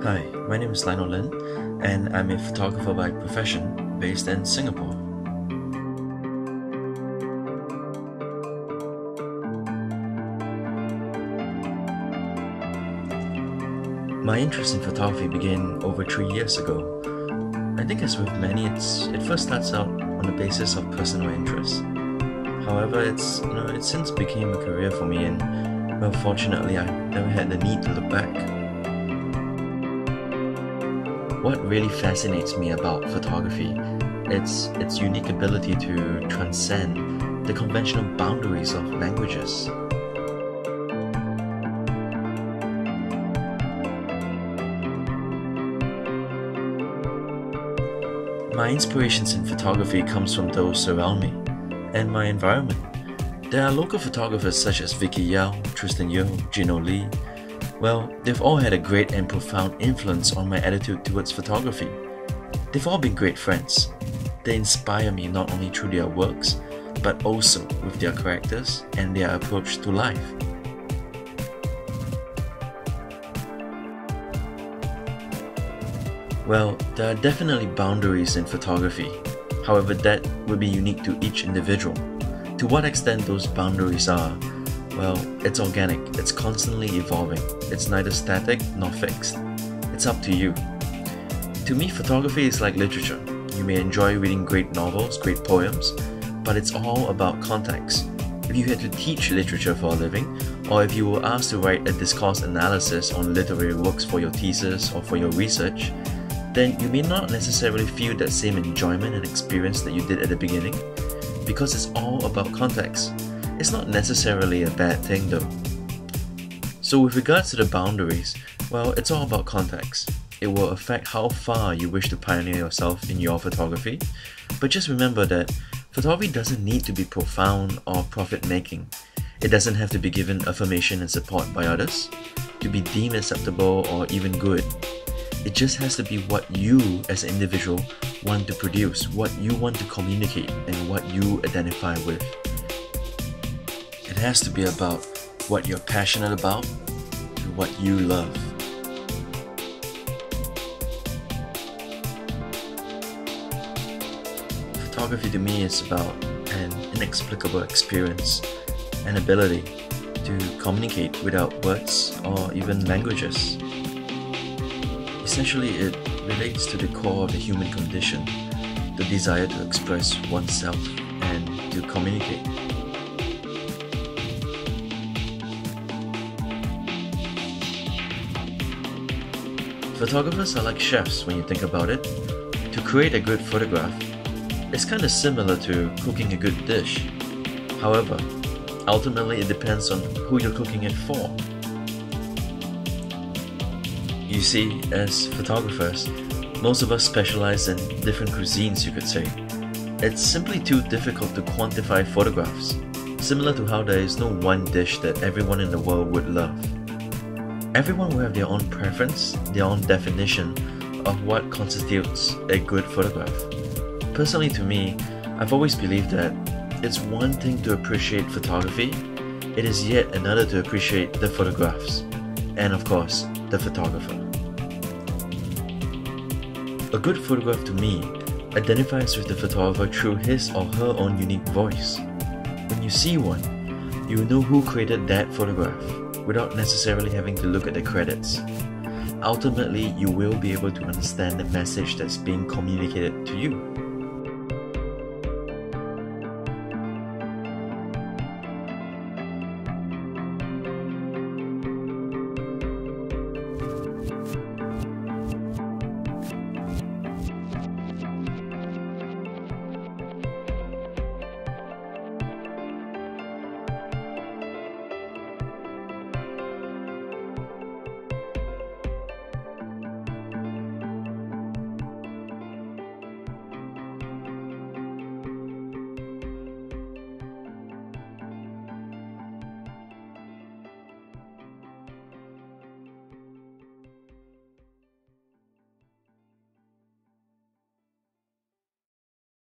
Hi, my name is Lionel Lin, and I'm a photographer by profession based in Singapore. My interest in photography began over 3 years ago. I think as with many, it first starts out on the basis of personal interest. However, it since became a career for me, and well, fortunately, I never had the need to look back. What really fascinates me about photography is its unique ability to transcend the conventional boundaries of languages. My inspirations in photography comes from those around me and my environment. There are local photographers such as Vicky Yao, Tristan Yeo, Gino Lee. Well, they've all had a great and profound influence on my attitude towards photography. They've all been great friends. They inspire me not only through their works, but also with their characters and their approach to life. Well, there are definitely boundaries in photography. However, that would be unique to each individual. To what extent those boundaries are, well, it's organic, it's constantly evolving. It's neither static nor fixed. It's up to you. To me, photography is like literature. You may enjoy reading great novels, great poems, but it's all about context. If you had to teach literature for a living, or if you were asked to write a discourse analysis on literary works for your thesis or for your research, then you may not necessarily feel that same enjoyment and experience that you did at the beginning, because it's all about context. It's not necessarily a bad thing though. So with regards to the boundaries, well, it's all about context. It will affect how far you wish to pioneer yourself in your photography, but just remember that photography doesn't need to be profound or profit-making. It doesn't have to be given affirmation and support by others, to be deemed acceptable or even good. It just has to be what you as an individual want to produce, what you want to communicate, and what you identify with. It has to be about what you're passionate about and what you love. Photography to me is about an inexplicable experience, an ability to communicate without words or even languages. Essentially, it relates to the core of the human condition, the desire to express oneself and to communicate. Photographers are like chefs when you think about it. To create a good photograph, it's kind of similar to cooking a good dish. However, ultimately it depends on who you're cooking it for. You see, as photographers, most of us specialize in different cuisines, you could say. It's simply too difficult to quantify photographs, similar to how there is no one dish that everyone in the world would love. Everyone will have their own preference, their own definition of what constitutes a good photograph. Personally, to me, I've always believed that it's one thing to appreciate photography, it is yet another to appreciate the photographs, and of course, the photographer. A good photograph to me identifies with the photographer through his or her own unique voice. When you see one, you will know who created that photograph without necessarily having to look at the credits. Ultimately, you will be able to understand the message that's being communicated to you.